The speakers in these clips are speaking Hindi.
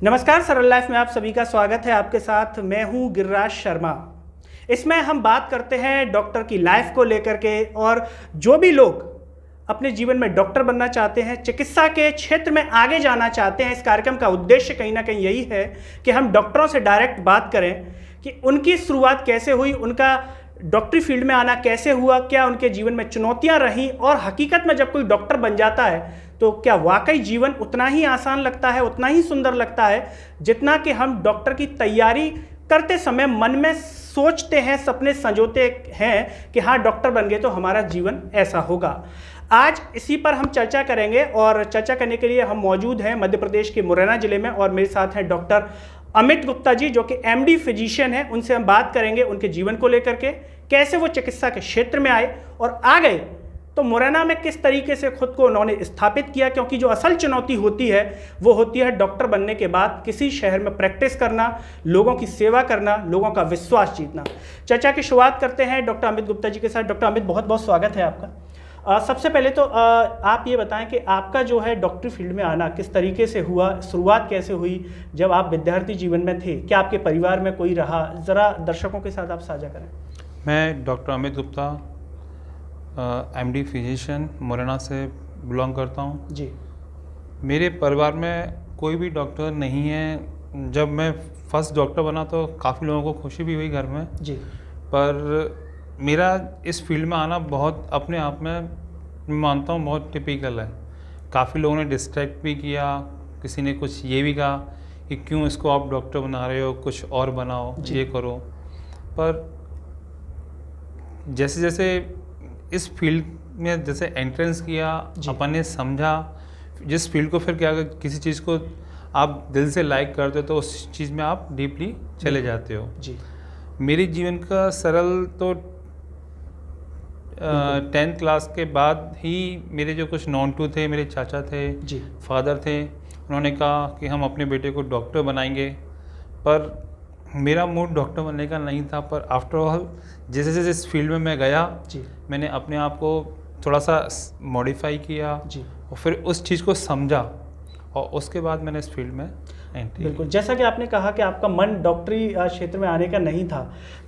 नमस्कार, सरल लाइफ में आप सभी का स्वागत है। आपके साथ मैं हूं गिरिराज शर्मा। इसमें हम बात करते हैं डॉक्टर की लाइफ को लेकर के, और जो भी लोग अपने जीवन में डॉक्टर बनना चाहते हैं, चिकित्सा के क्षेत्र में आगे जाना चाहते हैं, इस कार्यक्रम का उद्देश्य कहीं ना कहीं यही है कि हम डॉक्टरों से डायरेक्ट बात करें कि उनकी शुरुआत कैसे हुई, उनका डॉक्टरी फील्ड में आना कैसे हुआ, क्या उनके जीवन में चुनौतियां रहीं, और हकीकत में जब कोई डॉक्टर बन जाता है तो क्या वाकई जीवन उतना ही आसान लगता है, उतना ही सुंदर लगता है जितना कि हम डॉक्टर की तैयारी करते समय मन में सोचते हैं, सपने संजोते हैं कि हाँ डॉक्टर बन गए तो हमारा जीवन ऐसा होगा। आज इसी पर हम चर्चा करेंगे, और चर्चा करने के लिए हम मौजूद हैं मध्य प्रदेश के मुरैना जिले में, और मेरे साथ हैं डॉक्टर अमित गुप्ता जी जो कि एमडी फिजिशियन हैं। उनसे हम बात करेंगे उनके जीवन को लेकर के, कैसे वो चिकित्सा के क्षेत्र में आए और आ गए तो मुरैना में किस तरीके से खुद को उन्होंने स्थापित किया, क्योंकि जो असल चुनौती होती है वो होती है डॉक्टर बनने के बाद किसी शहर में प्रैक्टिस करना, लोगों की सेवा करना, लोगों का विश्वास जीतना। चर्चा की शुरुआत करते हैं डॉक्टर अमित गुप्ता जी के साथ। डॉक्टर अमित, बहुत बहुत स्वागत है आपका। सबसे पहले तो आप ये बताएं कि आपका जो है डॉक्टरी फील्ड में आना किस तरीके से हुआ, शुरुआत कैसे हुई, जब आप विद्यार्थी जीवन में थे, क्या आपके परिवार में कोई रहा, ज़रा दर्शकों के साथ आप साझा करें। मैं doctor Amit Gupta MD physician Morena से बिलोंग करता हूँ जी। मेरे परिवार में कोई भी डॉक्टर नहीं है। जब मैं फर्स्ट डॉक्टर बना तो काफ़ी लोगों को खुशी भी हुई घर में जी। पर मेरा इस फील्ड में आना बहुत अपने आप में मैं मानता हूँ बहुत टिपिकल है। काफ़ी लोगों ने डिस्ट्रैक्ट भी किया, किसी ने कुछ ये भी कहा कि क्यों इसको आप डॉक्टर बना रहे हो, कुछ और बनाओ, ये करो। पर जैसे जैसे इस फील्ड में जैसे एंट्रेंस किया, अपन ने समझा जिस फील्ड को, फिर क्या किसी चीज़ को आप दिल से लाइक करते हो तो उस चीज़ में आप डीपली चले जाते हो। जी। मेरे जीवन का सरल तो 10th क्लास के बाद ही मेरे जो कुछ नॉन टू थे, मेरे चाचा थे जी। फादर थे, उन्होंने कहा कि हम अपने बेटे को डॉक्टर बनाएंगे। पर मेरा मूड डॉक्टर बनने का नहीं था। पर आफ्टर ऑल जैसे जैसे इस फील्ड में मैं गया जी। मैंने अपने आप को थोड़ा सा मॉडिफाई किया जी। और फिर उस चीज़ को समझा और उसके बाद मैंने इस फील्ड में एंट्री। बिल्कुल, जैसा कि आपने कहा कि आपका मन डॉक्टरी क्षेत्र में आने का नहीं था,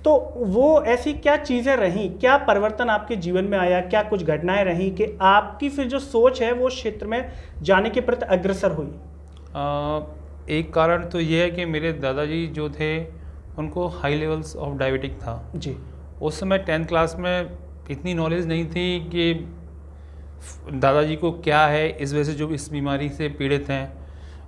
तो वो ऐसी क्या चीज़ें रहीं, क्या परिवर्तन आपके जीवन में आया, क्या कुछ घटनाएं रहीं कि आपकी फिर जो सोच है वो क्षेत्र में जाने के प्रति अग्रसर हुई। एक कारण तो ये है कि मेरे दादाजी जो थे उनको हाई लेवल्स ऑफ डायबिटिक था जी। उस समय 10th क्लास में इतनी नॉलेज नहीं थी कि दादाजी को क्या है, इस वजह से जो इस बीमारी से पीड़ित हैं।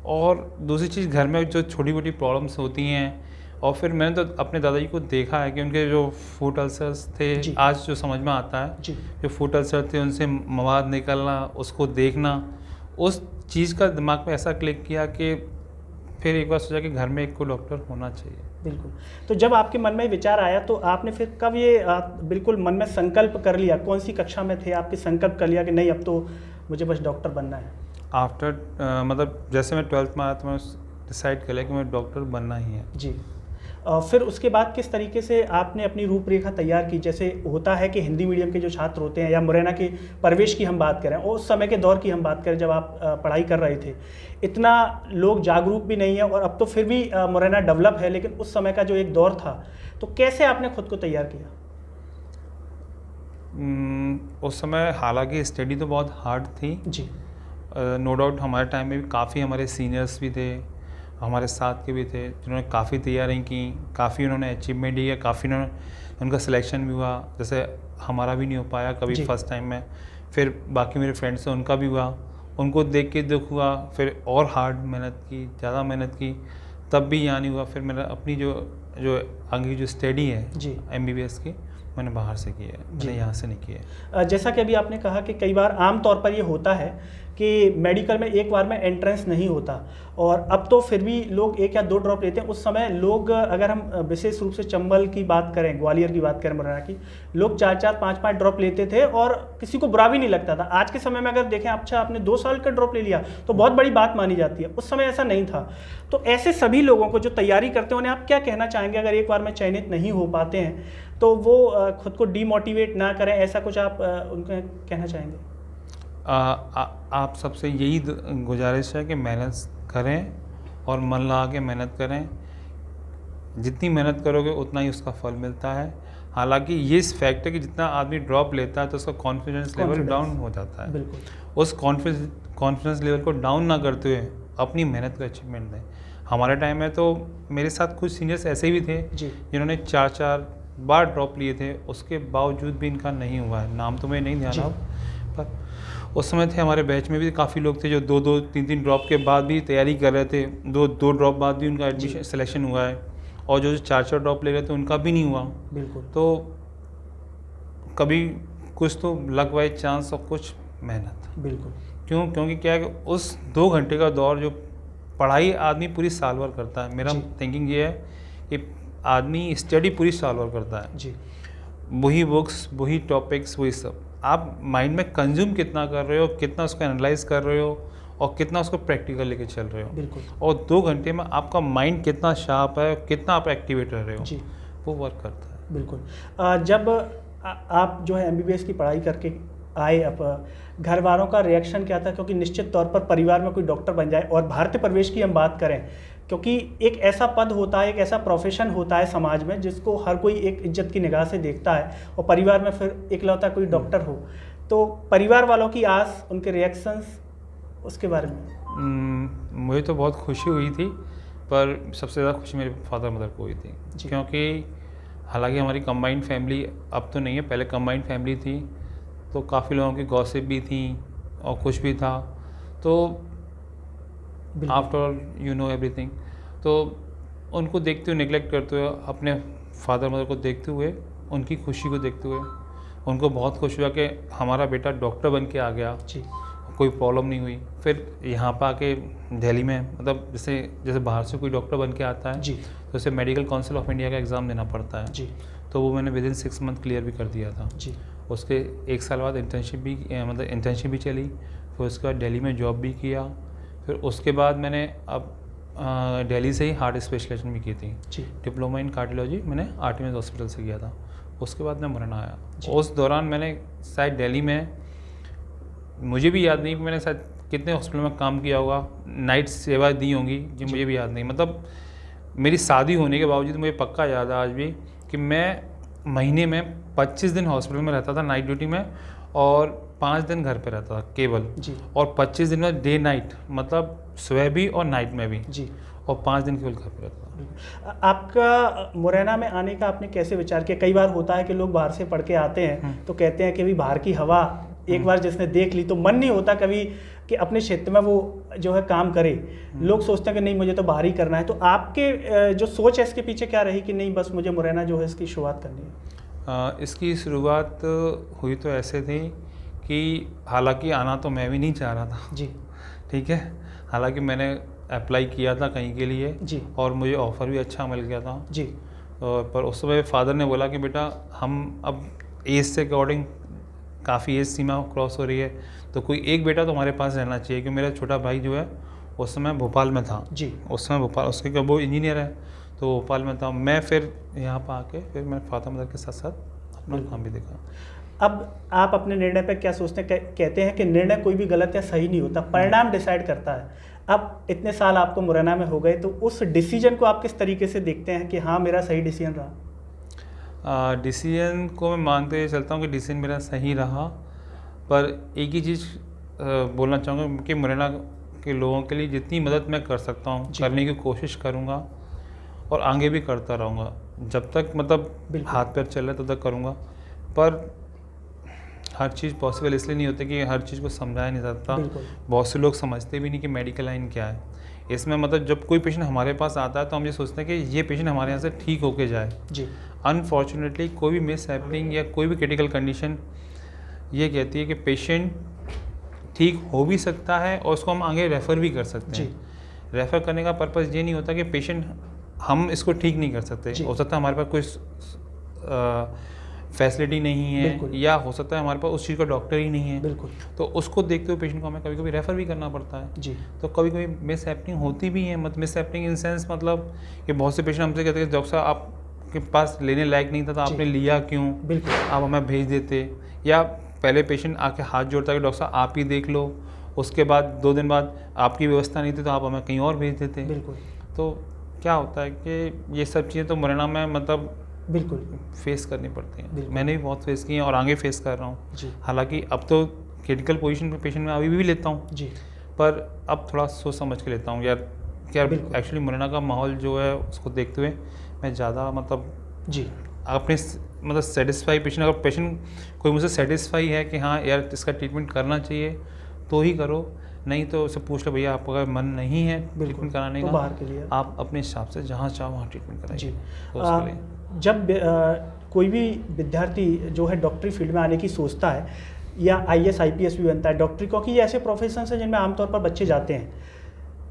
और दूसरी चीज़, घर में जो छोटी मोटी प्रॉब्लम्स होती हैं, और फिर मैंने तो अपने दादाजी को देखा है कि उनके जो फूड अल्सर्स थे, आज जो समझ में आता है जी। जो फूड अल्सर थे उनसे मवाद निकलना, उसको देखना, उस चीज़ का दिमाग में ऐसा क्लिक किया कि फिर एक बार सोचा कि घर में एक को डॉक्टर होना चाहिए। बिल्कुल। तो जब आपके मन में विचार आया तो आपने फिर कब ये बिल्कुल मन में संकल्प कर लिया, कौन सी कक्षा में थे आपके संकल्प कर लिया कि नहीं अब तो मुझे बस डॉक्टर बनना है। आफ्टर मतलब जैसे मैं 12th में आया तो मैं डिसाइड कर लिया कि मैं डॉक्टर बनना ही है। जी। फिर उसके बाद किस तरीके से आपने अपनी रूपरेखा तैयार की, जैसे होता है कि हिंदी मीडियम के जो छात्र होते हैं, या मुरैना के परिवेश की हम बात करें और उस समय के दौर की हम बात करें जब आप पढ़ाई कर रहे थे, इतना लोग जागरूक भी नहीं है, और अब तो फिर भी मुरैना डेवलप है, लेकिन उस समय का जो एक दौर था, तो कैसे आपने खुद को तैयार किया। उस समय हालांकि स्टडी तो बहुत हार्ड थी जी। No doubt. हमारे टाइम में भी काफ़ी हमारे सीनियर्स भी थे, हमारे साथ के भी थे जिन्होंने काफ़ी तैयारी की, काफ़ी उन्होंने अचीवमेंट किया, काफ़ी उनका सिलेक्शन भी हुआ। जैसे हमारा भी नहीं हो पाया कभी फर्स्ट टाइम में, फिर बाकी मेरे फ्रेंड्स हैं उनका भी हुआ, उनको देख के दुख हुआ, फिर और हार्ड मेहनत की, ज़्यादा मेहनत की, तब भी यहाँ नहीं हुआ। फिर मेरा अपनी जो आगे जो स्टडी है MBBS की, मैंने बाहर से की है, मैंने यहाँ से नहीं की है। जैसा कि अभी आपने कहा कि कई बार आम तौर पर ये होता है कि मेडिकल में एक बार में एंट्रेंस नहीं होता, और अब तो फिर भी लोग 1 या 2 ड्रॉप लेते हैं। उस समय लोग, अगर हम विशेष रूप से चंबल की बात करें, ग्वालियर की बात करें, मुरैना की, लोग 4-4, 5-5 ड्रॉप लेते थे और किसी को बुरा भी नहीं लगता था। आज के समय में अगर देखें, अच्छा आपने 2 साल का ड्रॉप ले लिया तो बहुत बड़ी बात मानी जाती है, उस समय ऐसा नहीं था। तो ऐसे सभी लोगों को जो तैयारी करते हैं उन्हें आप क्या कहना चाहेंगे, अगर एक बार में चयनित नहीं हो पाते हैं तो वो खुद को डीमोटिवेट ना करें, ऐसा कुछ आप उनको कहना चाहेंगे। आप सबसे यही गुजारिश है कि मेहनत करें और मन लगा के मेहनत करें। जितनी मेहनत करोगे उतना ही उसका फल मिलता है। हालांकि ये इस फैक्ट है कि जितना आदमी ड्रॉप लेता है तो उसका कॉन्फिडेंस लेवल डाउन हो जाता है। बिल्कुल। उस कॉन्फिडेंस लेवल को डाउन ना करते हुए अपनी मेहनत का अचीवमेंट दें। हमारे टाइम में तो मेरे साथ कुछ सीनियर्स ऐसे भी थे जिन्होंने 4-4 बार ड्रॉप लिए थे, उसके बावजूद भी इनका नहीं हुआ है। नाम तो मैं नहीं ध्यान रहा, पर उस समय थे हमारे बैच में भी काफ़ी लोग थे जो 2-2, 3-3 ड्रॉप के बाद भी तैयारी कर रहे थे। 2 ड्रॉप बाद भी उनका एडमिशन सिलेक्शन हुआ है, और जो 4-4 ड्रॉप ले रहे थे उनका भी नहीं हुआ। बिल्कुल। तो कभी कुछ तो लक वाइज चांस और कुछ मेहनत। बिल्कुल। क्योंकि क्या है कि उस 2 घंटे का दौर जो पढ़ाई आदमी पूरी साल भर करता है, मेरा थिंकिंग ये है कि आदमी स्टडी पूरी साल भर करता है जी। वही बुक्स, वही टॉपिक्स, वही सब। आप माइंड में कंज्यूम कितना कर रहे हो, कितना उसको एनालाइज कर रहे हो, और कितना उसको प्रैक्टिकल लेके चल रहे हो। बिल्कुल। और 2 घंटे में आपका माइंड कितना शार्प है, कितना आप एक्टिवेट रह रहे हो जी, वो वर्क करता है। बिल्कुल। जब आप जो है MBBS की पढ़ाई करके आए, अब घर वालों का रिएक्शन क्या था? क्योंकि निश्चित तौर पर परिवार में कोई डॉक्टर बन जाए, और भारतीय परिवेश की हम बात करें, क्योंकि एक ऐसा पद होता है, एक ऐसा प्रोफेशन होता है समाज में जिसको हर कोई एक इज्जत की निगाह से देखता है, और परिवार में फिर इकलौता कोई डॉक्टर हो, तो परिवार वालों की आस, उनके रिएक्शंस, उसके बारे में। मुझे तो बहुत खुशी हुई थी, पर सबसे ज़्यादा खुशी मेरे फादर मदर को हुई थी, क्योंकि हालांकि हमारी कंबाइंड फैमिली अब तो नहीं है, पहले कंबाइंड फैमिली थी, तो काफ़ी लोगों की गॉसिप भी थी और कुछ भी था, तो after all you know everything. तो उनको देखते हुए, नेगलेक्ट करते हुए, अपने फादर मदर को देखते हुए, उनकी खुशी को देखते हुए उनको बहुत खुश हुआ कि हमारा बेटा डॉक्टर बन के आ गया जी, कोई प्रॉब्लम नहीं हुई। फिर यहाँ पर आके दिल्ली में, मतलब जैसे बाहर से कोई डॉक्टर बन के आता है जी, तो उसे मेडिकल काउंसिल ऑफ इंडिया का एग्ज़ाम देना पड़ता है जी, तो वो मैंने विदिन 6 मंथ क्लियर भी कर दिया था जी। उसके 1 साल बाद इंटर्नशिप भी चली, फिर उसके बाद दिल्ली में जॉब भी किया, फिर उसके बाद मैंने अब दिल्ली से ही हार्ट स्पेशलाइजेशन भी की थी जी। डिप्लोमा इन कार्डियोलॉजी मैंने आर्टिमिस हॉस्पिटल से किया था। उसके बाद मैं मुरैना आया। उस दौरान मैंने शायद दिल्ली में, मुझे भी याद नहीं कि मैंने शायद कितने हॉस्पिटल में काम किया होगा, नाइट सेवा दी होंगी जी, मुझे भी याद नहीं। मतलब मेरी शादी होने के बावजूद मुझे पक्का याद है आज भी कि मैं महीने में 25 दिन हॉस्पिटल में रहता था नाइट ड्यूटी में, और 5 दिन घर पे रहता था केवल जी। और 25 दिन में डे नाइट, मतलब सुबह भी और नाइट में भी जी। और 5 दिन केवल घर पे रहता था। आपका मुरैना में आने का आपने कैसे विचार किया? कई बार होता है कि लोग बाहर से पढ़ के आते हैं तो कहते हैं कि भी बाहर की हवा एक बार जिसने देख ली तो मन नहीं होता कभी कि अपने क्षेत्र में वो जो है काम करे। लोग सोचते हैं कि नहीं, मुझे तो बाहर ही करना है। तो आपके जो सोच है इसके पीछे क्या रही कि नहीं, बस मुझे मुरैना जो है इसकी शुरुआत करनी है? इसकी शुरुआत हुई तो ऐसे थी कि हालांकि आना तो मैं भी नहीं चाह रहा था जी, ठीक है। हालांकि मैंने अप्लाई किया था कहीं के लिए जी, और मुझे ऑफ़र भी अच्छा मिल गया था जी, पर उस समय फादर ने बोला कि बेटा हम अब एज से अकॉर्डिंग काफ़ी एज सीमा क्रॉस हो रही है, तो कोई एक बेटा तो हमारे पास रहना चाहिए। क्योंकि मेरा छोटा भाई जो है उस समय भोपाल में था जी, उस समय भोपाल, उसके वो इंजीनियर है तो भोपाल में था। मैं फिर यहाँ पर आके फिर मैंने फादर मदर के साथ साथ अपना काम भी देखा। अब आप अपने निर्णय पर क्या सोचते हैं? कहते हैं कि निर्णय कोई भी गलत या सही नहीं होता, परिणाम डिसाइड करता है। अब इतने साल आपको मुरैना में हो गए, तो उस डिसीजन को आप किस तरीके से देखते हैं कि हाँ मेरा सही डिसीजन रहा? डिसीजन को मैं मानते हुए चलता हूँ कि डिसीजन मेरा सही रहा, पर एक ही चीज़ बोलना चाहूँगा कि मुरैना के लोगों के लिए जितनी मदद मैं कर सकता हूँ करने की कोशिश करूँगा और आगे भी करता रहूँगा जब तक मतलब हाथ पैर चल रहा तब तक करूँगा। पर हर चीज़ पॉसिबल इसलिए नहीं होती कि हर चीज़ को समझाया नहीं जाता। बहुत से लोग समझते भी नहीं कि मेडिकल लाइन क्या है। इसमें मतलब जब कोई पेशेंट हमारे पास आता है तो हम ये सोचते हैं कि ये पेशेंट हमारे यहाँ से ठीक होके जाए जी। अनफॉर्चुनेटली कोई भी मिस हैपनिंग या कोई भी क्रिटिकल कंडीशन ये कहती है कि पेशेंट ठीक हो भी सकता है और उसको हम आगे रेफ़र भी कर सकते हैं। रेफ़र करने का पर्पज़ ये नहीं होता कि पेशेंट हम इसको ठीक नहीं कर सकते, हो सकता है हमारे पास कोई फैसिलिटी नहीं है या हो सकता है हमारे पास उस चीज़ का डॉक्टर ही नहीं है। बिल्कुल। तो उसको देखते हुए पेशेंट को हमें कभी कभी रेफ़र भी करना पड़ता है जी। तो कभी कभी मिस हैपनिंग होती भी है। मतलब मिस हैपनिंग इन सेंस मतलब कि बहुत से पेशेंट हमसे कहते हैं डॉक्टर साहब आपके पास लेने लायक नहीं था तो आपने लिया क्यों, बिल्कुल, आप हमें भेज देते। या पहले पेशेंट आके हाथ जोड़ता है कि डॉक्टर साहब आप ही देख लो उसके बाद 2 दिन बाद आपकी व्यवस्था नहीं थी तो आप हमें कहीं और भेज देते। बिल्कुल। तो क्या होता है कि ये सब चीज़ें तो मुरैना में मतलब बिल्कुल फेस करनी पड़ती हैं। बिल्कुल। मैंने भी बहुत फेस की हैं और आगे फेस कर रहा हूँ। जी हालांकि अब तो क्रिटिकल पोजीशन पे पेशेंट में अभी भी लेता हूँ, जी पर अब थोड़ा सोच समझ के लेता हूँ यार। क्या बिल्कुल। एक्चुअली मुरैना का माहौल जो है उसको देखते हुए मैं ज़्यादा मतलब जी अपने मतलब सेटिस्फाई पेशेंट, अगर पेशेंट कोई मुझसे सेटिस्फाई है कि हाँ यार इसका ट्रीटमेंट करना चाहिए तो ही करो, नहीं तो उससे पूछ लो भैया आपका अगर मन नहीं है ट्रीटमेंट कराने तो का बाहर के लिए आप अपने हिसाब से जहाँ चाहो वहाँ ट्रीटमेंट कराइए। जी। तो उसके लिए जब कोई भी विद्यार्थी जो है डॉक्टरी फील्ड में आने की सोचता है या IAS IPS भी बनता है, डॉक्टरी क्योंकि ये ऐसे प्रोफेशन हैं जिनमें आमतौर पर बच्चे जाते हैं,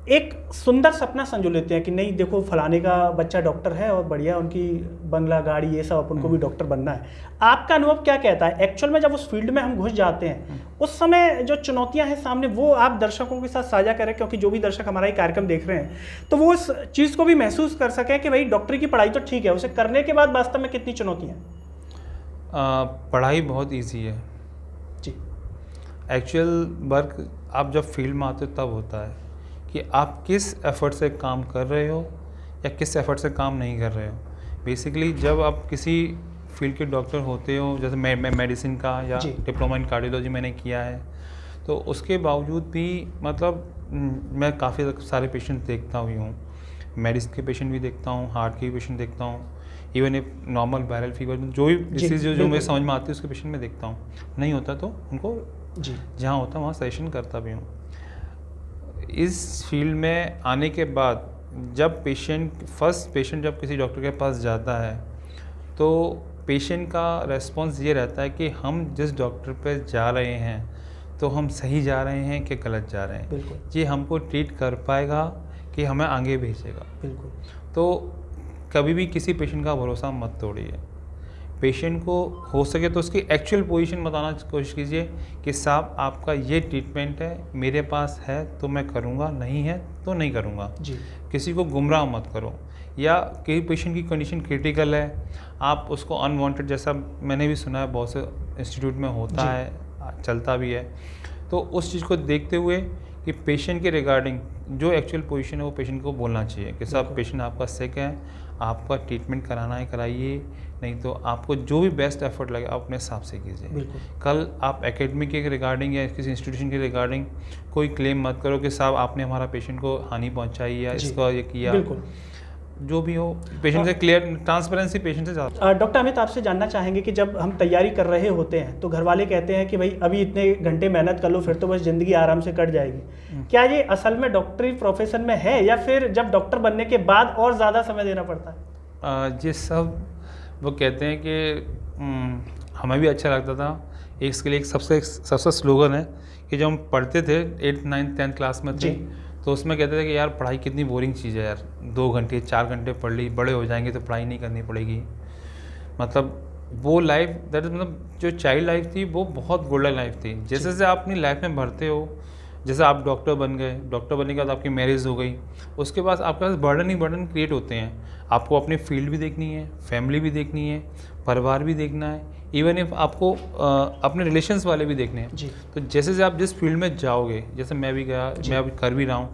एक सुंदर सपना संजो लेते हैं कि नहीं देखो फलाने का बच्चा डॉक्टर है और बढ़िया उनकी बंगला गाड़ी ये सब अपन को भी डॉक्टर बनना है। आपका अनुभव क्या कहता है एक्चुअल में जब उस फील्ड में हम घुस जाते हैं उस समय जो चुनौतियां हैं सामने वो आप दर्शकों के साथ साझा करें, क्योंकि जो भी दर्शक हमारा ये कार्यक्रम देख रहे हैं तो वो उस चीज़ को भी महसूस कर सकें कि भाई डॉक्टरी की पढ़ाई तो ठीक है, उसे करने के बाद वास्तव में कितनी चुनौतियाँ। पढ़ाई बहुत ईजी है जी। एक्चुअल वर्क आप जब फील्ड में आते हो तब होता है कि आप किस एफर्ट से काम कर रहे हो या किस एफर्ट से काम नहीं कर रहे हो। बेसिकली जब आप किसी फील्ड के डॉक्टर होते हो, जैसे मैं मेडिसिन का या डिप्लोमा इन कार्डियोलॉजी मैंने किया है, तो उसके बावजूद भी मतलब मैं काफ़ी सारे पेशेंट देखता हुई हूँ। मेडिसिन के पेशेंट भी देखता हूँ, हार्ट के भी पेशेंट देखता हूँ, इवन एक नॉर्मल वायरल फीवर जो भी डिसीज़ जो मुझे समझ में आती है उसके पेशेंट में देखता हूँ। नहीं होता तो उनको जहाँ होता वहाँ सजेशन करता भी हूँ। इस फील्ड में आने के बाद जब फर्स्ट पेशेंट जब किसी डॉक्टर के पास जाता है तो पेशेंट का रेस्पॉन्स ये रहता है कि हम जिस डॉक्टर पे जा रहे हैं तो हम सही जा रहे हैं कि गलत जा रहे हैं, बिल्कुल। ये हमको ट्रीट कर पाएगा कि हमें आगे भेजेगा। बिल्कुल। तो कभी भी किसी पेशेंट का भरोसा मत तोड़िए। पेशेंट को हो सके तो उसकी एक्चुअल पोजीशन बताना कोशिश कीजिए कि साहब आपका ये ट्रीटमेंट है, मेरे पास है तो मैं करूँगा, नहीं है तो नहीं करूँगा। जी। किसी को गुमराह मत करो। या कई पेशेंट की कंडीशन क्रिटिकल है, आप उसको अनवांटेड, जैसा मैंने भी सुना है बहुत से इंस्टीट्यूट में होता है, चलता भी है, तो उस चीज़ को देखते हुए कि पेशेंट के रिगार्डिंग जो एक्चुअल पोजीशन है वो पेशेंट को बोलना चाहिए कि साहब पेशेंट आपका सिक है, आपका ट्रीटमेंट कराना है कराइए, नहीं तो आपको जो भी बेस्ट एफर्ट लगे आप अपने हिसाब से कीजिए। कल आप एकेडमिक के रिगार्डिंग या किसी इंस्टीट्यूशन के रिगार्डिंग कोई क्लेम मत करो कि साहब आपने हमारा पेशेंट को हानि पहुंचाई या इसका ये किया। जो भी हो पेशेंट से क्लियर ट्रांसपेरेंसी पेशेंट से ज़्यादा। डॉक्टर अमित आपसे जानना चाहेंगे कि जब हम तैयारी कर रहे होते हैं तो घर वाले कहते हैं कि भाई अभी इतने घंटे मेहनत कर लो फिर तो बस ज़िंदगी आराम से कट जाएगी, क्या ये असल में डॉक्टरी प्रोफेशन में है या फिर जब डॉक्टर बनने के बाद और ज़्यादा समय देना पड़ता है? ये सब वो कहते हैं कि हमें भी अच्छा लगता था। इसके लिए एक सबसे स्लोगन है कि जब हम पढ़ते थे 8th 9th 10th क्लास में थे तो उसमें कहते थे कि यार पढ़ाई कितनी बोरिंग चीज़ है यार, 2 घंटे 4 घंटे पढ़ ली, बड़े हो जाएंगे तो पढ़ाई नहीं करनी पड़ेगी। मतलब वो लाइफ दैट इज़ मतलब जो चाइल्ड लाइफ थी वो बहुत गोल्डन लाइफ थी। जैसे जैसे आप अपनी लाइफ में बढ़ते हो, जैसे आप डॉक्टर बन गए, डॉक्टर बनने के बाद आपकी मैरिज हो गई, उसके बाद आपके पास बर्डन ही बर्डन क्रिएट होते हैं। आपको अपनी फील्ड भी देखनी है, फैमिली भी देखनी है, परिवार भी देखना है, इवन इफ आपको अपने रिलेशंस वाले भी देखने हैं। तो जैसे जैसे आप जिस फील्ड में जाओगे, जैसे मैं भी गया, मैं अभी कर भी रहा हूँ,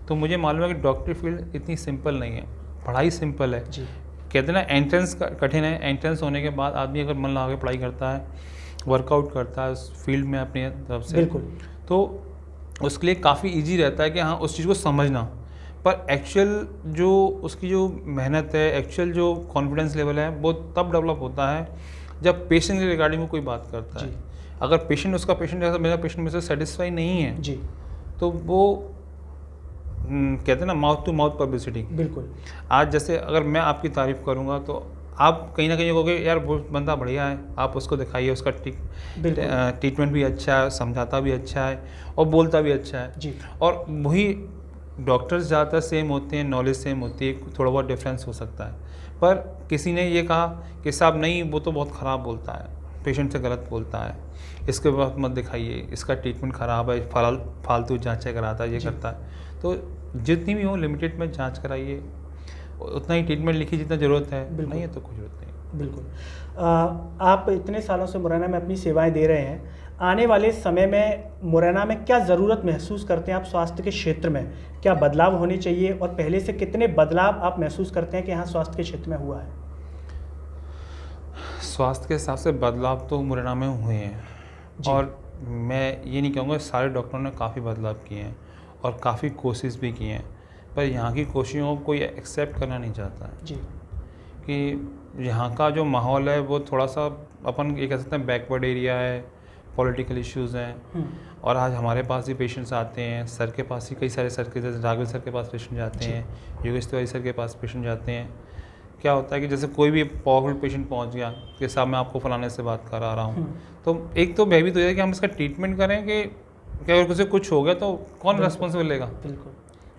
तो मुझे मालूम है कि डॉक्टरी फील्ड इतनी सिंपल नहीं है। पढ़ाई सिंपल है, कहते हैं ना एंट्रेंस कठिन है, एंट्रेंस होने के बाद आदमी अगर मन लगा के पढ़ाई करता है, वर्कआउट करता है उस फील्ड में अपनी तरफ से, तो उसके लिए काफ़ी ईजी रहता है कि हाँ उस चीज़ को समझना। पर एक्चुअल जो उसकी जो मेहनत है, एक्चुअल जो कॉन्फिडेंस लेवल है वो तब डेवलप होता है जब पेशेंट के रिगार्डिंग में कोई बात करता है। अगर पेशेंट जैसा मेरा पेशेंट मुझसे सेटिस्फाई नहीं है तो वो कहते हैं ना माउथ टू माउथ पब्लिसिटी। बिल्कुल। आज जैसे अगर मैं आपकी तारीफ़ करूँगा तो आप कहीं ना कहीं कहोगे यार वो बंदा बढ़िया है, आप उसको दिखाइए, उसका ट्रीटमेंट भी अच्छा है, समझाता भी अच्छा है और बोलता भी अच्छा है। और वही डॉक्टर्स ज़्यादातर सेम होते हैं, नॉलेज सेम होती है, थोड़ा बहुत डिफरेंस हो सकता है, पर किसी ने ये कहा कि साहब नहीं वो तो बहुत ख़राब बोलता है, पेशेंट से गलत बोलता है, इसके बाद मत दिखाइए, इसका ट्रीटमेंट ख़राब है, फालतू जाँचें कराता है, ये करता है। तो जितनी भी हो लिमिटेड में जाँच कराइए, उतना ही ट्रीटमेंट लिखिए जितना ज़रूरत है, नहीं है तो कोई ज़रूरत नहीं। बिल्कुल। आप इतने सालों से मुरैना में अपनी सेवाएं दे रहे हैं, आने वाले समय में मुरैना में क्या ज़रूरत महसूस करते हैं आप स्वास्थ्य के क्षेत्र में? क्या बदलाव होने चाहिए और पहले से कितने बदलाव आप महसूस करते हैं कि यहाँ स्वास्थ्य के क्षेत्र में हुआ है? स्वास्थ्य के हिसाब से बदलाव तो मुरैना में हुए हैं, और मैं ये नहीं कहूँगा सारे डॉक्टरों ने काफ़ी बदलाव किए हैं और काफ़ी कोशिश भी की हैं, पर यहाँ की कोशिशों को कोई एक्सेप्ट करना नहीं चाहता है जी। कि यहाँ का जो माहौल है वो थोड़ा सा अपन ये कह सकते हैं बैकवर्ड एरिया है, पॉलिटिकल इश्यूज़ हैं। और आज हमारे पास भी पेशेंट्स आते हैं, सर के पास ही कई सारे सर के, जैसे राघव सर के पास पेशेंट जाते हैं, योगेश तिवारी सर के पास पेशेंट जाते हैं। क्या होता है कि जैसे कोई भी पावरफुल पेशेंट पहुंच गया कि साहब मैं आपको फलाने से बात करा रहा हूं, तो एक तो भयभीत हो जाए कि हम इसका ट्रीटमेंट करें कि अगर किसी कुछ हो गया तो कौन रेस्पॉन्सिबल लेगा,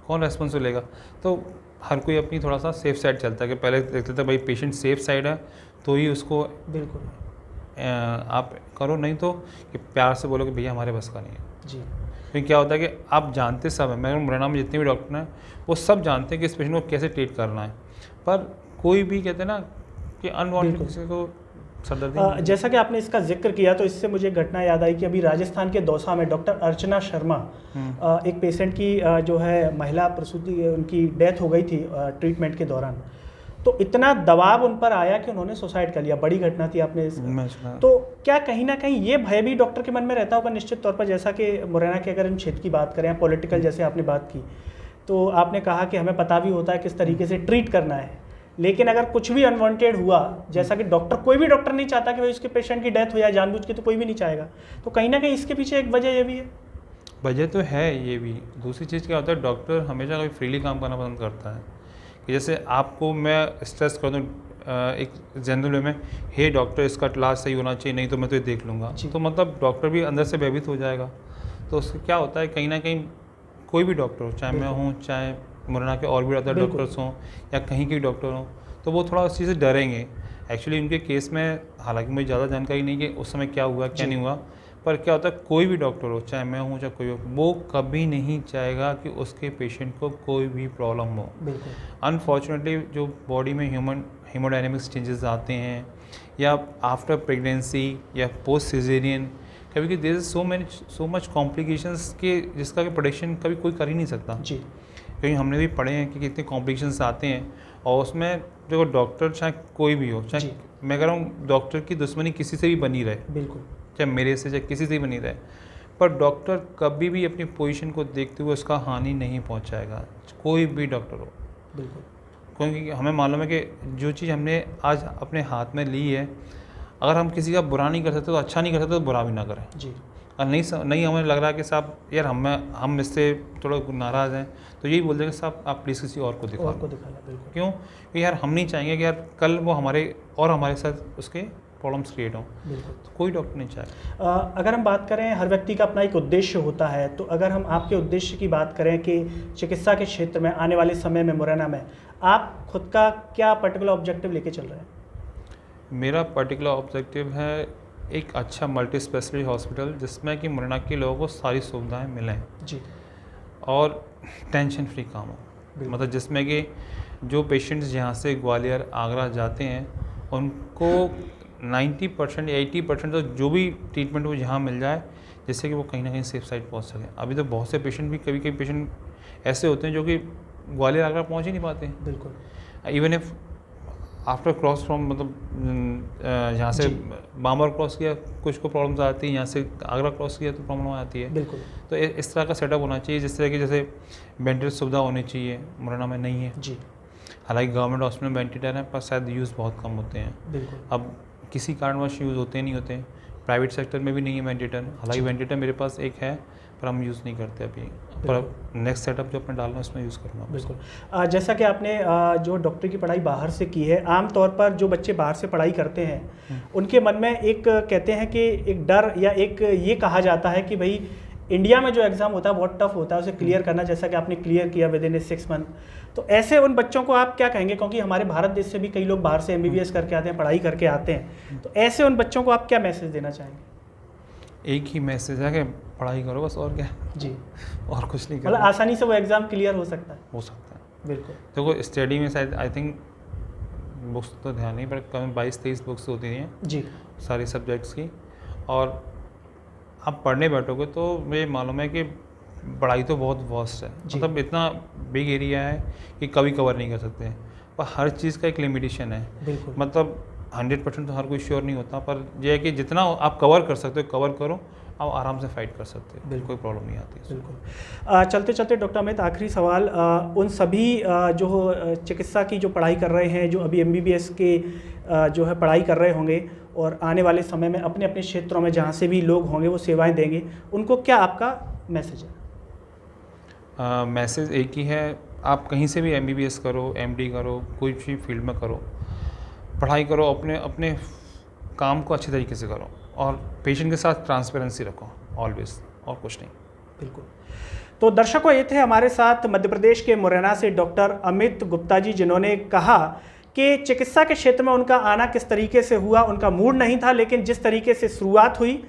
कौन रेस्पॉन्सिबल लेगा। तो हर कोई अपनी थोड़ा सा सेफ साइड चलता है कि पहले देखते थे भाई पेशेंट सेफ साइड है तो ही उसको बिल्कुल आप करो, नहीं तो कि प्यार से बोलो कि भैया हमारे बस का नहीं है जी। क्योंकि क्या होता है कि आप जानते सब हैं, मैं मुरैना में जितने भी डॉक्टर हैं वो सब जानते हैं कि इस पेशेंट को कैसे ट्रीट करना है, पर कोई भी कहते हैं ना कि अनवांटेड किसी को सरदर्दी। जैसा कि आपने इसका जिक्र किया तो इससे मुझे घटना याद आई कि अभी राजस्थान के दौसा में डॉक्टर अर्चना शर्मा, एक पेशेंट की जो है महिला प्रसूति, उनकी डेथ हो गई थी ट्रीटमेंट के दौरान, तो इतना दबाव उन पर आया कि उन्होंने सुसाइड कर लिया। बड़ी घटना थी, आपने तो क्या कहीं ना कहीं ये भय भी डॉक्टर के मन में रहता होगा निश्चित तौर पर, जैसा कि मुरैना के अगर हम क्षेत्र की बात करें, पॉलिटिकल जैसे आपने बात की, तो आपने कहा कि हमें पता भी होता है किस तरीके से ट्रीट करना है, लेकिन अगर कुछ भी अनवांटेड हुआ, जैसा कि डॉक्टर, कोई भी डॉक्टर नहीं चाहता कि भाई उसके पेशेंट की डेथ हो जाए जानबूझ के, तो कोई भी नहीं चाहेगा, तो कहीं ना कहीं इसके पीछे एक वजह ये भी है। वजह तो है ये भी। दूसरी चीज़ क्या होता है, डॉक्टर हमेशा कोई फ्रीली काम करना पसंद करता है कि जैसे आपको मैं स्ट्रेस कर दूँ एक जनरल वे में, हे डॉक्टर इसका इलाज सही होना चाहिए नहीं तो मैं तो ये देख लूँगा, तो मतलब डॉक्टर भी अंदर से भयभीत हो जाएगा। तो उससे क्या होता है, कहीं ना कहीं कोई भी डॉक्टर हो, चाहे मैं हूँ, चाहे मुरैना के और भी अदर डॉक्टर्स हों या कहीं के डॉक्टर हों, तो वो थोड़ा उस चीज़ से डरेंगे। एक्चुअली उनके केस में हालांकि मुझे ज़्यादा जानकारी नहीं कि उस समय क्या हुआ क्या नहीं हुआ, पर क्या होता है कोई भी डॉक्टर हो, चाहे मैं हूँ चाहे कोई हो, वो कभी नहीं चाहेगा कि उसके पेशेंट को कोई भी प्रॉब्लम हो। अनफॉर्चुनेटली जो बॉडी में हीमोडायनेमिक्स चेंजेस आते हैं, या आफ्टर प्रेगनेंसी या पोस्ट सिजेरियन, कभी कि there is so much complications के जिसका कि प्रोडिक्शन कभी कोई कर ही नहीं सकता जी। क्योंकि हमने भी पढ़े हैं कि कितने कॉम्प्लिकेशंस आते हैं, और उसमें देखो डॉक्टर चाहे कोई भी हो, चाहे मैं कह रहा हूँ डॉक्टर की दुश्मनी किसी से भी बनी रहे, बिल्कुल, चाहे मेरे से चाहे किसी से भी बनी रहे, पर डॉक्टर कभी भी अपनी पोजीशन को देखते हुए उसका हानि नहीं पहुँचाएगा, कोई भी डॉक्टर हो। बिल्कुल, क्योंकि हमें मालूम है कि जो चीज़ हमने आज अपने हाथ में ली है, अगर हम किसी का बुरा नहीं कर सकते तो अच्छा नहीं कर सकते तो बुरा भी ना करें जी। और नहीं हमें लग रहा है कि साहब यार हम इससे थोड़ा नाराज़ हैं, तो यही बोल देंगे साहब आप प्लीज़ किसी और को दिखा लो। बिल्कुल। क्यों? क्योंकि यार हम नहीं चाहेंगे कि यार कल वो हमारे साथ उसके प्रॉब्लम्स क्रिएट हों। बिल्कुल, तो कोई डॉक्टर नहीं चाहे। अगर हम बात करें, हर व्यक्ति का अपना एक उद्देश्य होता है, तो अगर हम आपके उद्देश्य की बात करें कि चिकित्सा के क्षेत्र में आने वाले समय में मुरैना में आप खुद का क्या पर्टिकुलर ऑब्जेक्टिव लेके चल रहे हैं? मेरा पर्टिकुलर ऑब्जेक्टिव है एक अच्छा मल्टी स्पेशलिटी हॉस्पिटल जिसमें कि मुरैना के लोगों को सारी सुविधाएं मिलें जी, और टेंशन फ्री काम हो। मतलब जिसमें कि जो पेशेंट्स यहाँ से ग्वालियर आगरा जाते हैं उनको 90% या 80% तो जो भी ट्रीटमेंट वो यहाँ मिल जाए, जिससे कि वो कहीं ना कहीं सेफ साइड पहुँच सकें। अभी तो बहुत से पेशेंट भी कभी पेशेंट ऐसे होते हैं जो कि ग्वालियर आगरा पहुँच ही नहीं पाते हैं। बिल्कुल, even if after cross from मतलब यहाँ से बामर क्रॉस किया कुछ को प्रॉब्लम्स आती है, यहाँ से आगरा क्रॉस किया तो प्रॉब्लम आती है। बिल्कुल, तो इस तरह का सेटअप होना चाहिए, जिस तरह की जैसे वेंटिलेटर सुविधा होनी चाहिए, मुरैना में नहीं है जी। हालांकि गवर्नमेंट हॉस्पिटल में वेंटिलेटर है पर शायद यूज़ बहुत कम होते हैं। बिल्कुल, अब किसी कारणवश यूज़ होते नहीं होते। प्राइवेट सेक्टर में भी नहीं है वेंटिलेटर, हालांकि वेंटिलेटर मेरे पास एक है पर हम यूज़ नहीं करते अभी, पर नेक्स्ट सेटअप जो अपने डालना है उसमें यूज़ करूँगा। बिल्कुल, जैसा कि आपने जो डॉक्टर की पढ़ाई बाहर से की है, आमतौर पर जो बच्चे बाहर से पढ़ाई करते हैं उनके मन में एक कहते हैं कि एक डर या एक ये कहा जाता है कि भाई इंडिया में जो एग्ज़ाम होता है बहुत टफ होता है, उसे क्लियर करना, जैसा कि आपने क्लियर किया विद इन 6 मंथ। तो ऐसे उन बच्चों को आप क्या कहेंगे, क्योंकि हमारे भारत देश से भी कई लोग बाहर से MBBS करके आते हैं, पढ़ाई करके आते हैं, तो ऐसे उन बच्चों को आप क्या मैसेज देना चाहेंगे? एक ही मैसेज है कि पढ़ाई करो बस, और क्या जी, और कुछ नहीं। मतलब आसानी से वो एग्ज़ाम क्लियर हो सकता है। हो सकता है, बिल्कुल। देखो स्टडी में शायद आई थिंक बुक्स तो ध्यान नहीं, पर कम 22-23 बुक्स होती हैं जी। सारी सब्जेक्ट्स की। और आप पढ़ने बैठोगे तो मुझे मालूम है कि पढ़ाई तो बहुत वास्ट है, मतलब इतना बिग एरिया है कि कभी कवर नहीं कर सकते, पर हर चीज़ का एक लिमिटेशन है। बिल्कुल। मतलब 100% तो हर कोई श्योर नहीं होता, पर यह है कि जितना आप कवर कर सकते हो कवर करो, आप आराम से फाइट कर सकते हो, कोई प्रॉब्लम नहीं आती। बिल्कुल। चलते चलते डॉक्टर अमित, आखिरी सवाल, उन सभी जो चिकित्सा की जो पढ़ाई कर रहे हैं, जो अभी MBBS के जो है पढ़ाई कर रहे होंगे और आने वाले समय में अपने अपने क्षेत्रों में जहाँ से भी लोग होंगे वो सेवाएं देंगे, उनको क्या आपका मैसेज है? मैसेज एक ही है, आप कहीं से भी MBBS करो, MD करो, कोई भी फील्ड में करो, पढ़ाई करो, अपने अपने काम को अच्छे तरीके से करो और पेशेंट के साथ ट्रांसपेरेंसी रखो ऑलवेज, और कुछ नहीं। बिल्कुल। तो दर्शकों, ये थे हमारे साथ मध्य प्रदेश के मुरैना से डॉक्टर अमित गुप्ता जी, जिन्होंने कहा कि चिकित्सा के क्षेत्र में उनका आना किस तरीके से हुआ। उनका मूड नहीं था, लेकिन जिस तरीके से शुरुआत हुई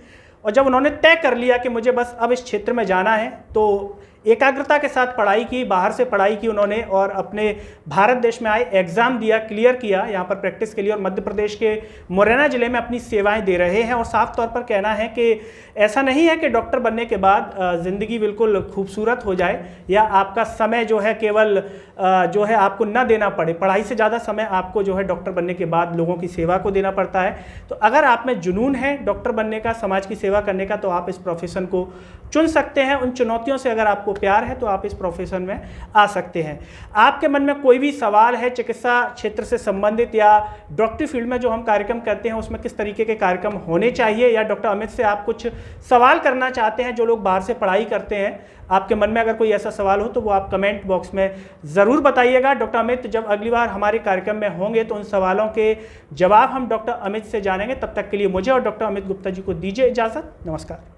और जब उन्होंने तय कर लिया कि मुझे बस अब इस क्षेत्र में जाना है, तो एकाग्रता के साथ पढ़ाई की, बाहर से पढ़ाई की उन्होंने और अपने भारत देश में आए, एग्ज़ाम दिया, क्लियर किया यहाँ पर प्रैक्टिस के लिए, और मध्य प्रदेश के मुरैना ज़िले में अपनी सेवाएं दे रहे हैं। और साफ तौर पर कहना है कि ऐसा नहीं है कि डॉक्टर बनने के बाद ज़िंदगी बिल्कुल खूबसूरत हो जाए या आपका समय जो है केवल जो है आपको न देना पड़े। पढ़ाई से ज़्यादा समय आपको जो है डॉक्टर बनने के बाद लोगों की सेवा को देना पड़ता है। तो अगर आप में जुनून है डॉक्टर बनने का, समाज की सेवा करने का, तो आप इस प्रोफेशन को चुन सकते हैं। उन चुनौतियों से अगर आपको प्यार है तो आप इस प्रोफेशन में आ सकते हैं। आपके मन में कोई भी सवाल है चिकित्सा क्षेत्र से संबंधित या डॉक्टरी फील्ड में जो हम कार्यक्रम करते हैं उसमें किस तरीके के कार्यक्रम होने चाहिए, या डॉक्टर अमित से आप कुछ सवाल करना चाहते हैं, जो लोग बाहर से पढ़ाई करते हैं, आपके मन में अगर कोई ऐसा सवाल हो तो वो आप कमेंट बॉक्स में ज़रूर बताइएगा। डॉक्टर अमित जब अगली बार हमारे कार्यक्रम में होंगे तो उन सवालों के जवाब हम डॉक्टर अमित से जानेंगे। तब तक के लिए मुझे और डॉक्टर अमित गुप्ता जी को दीजिए इजाज़त। नमस्कार।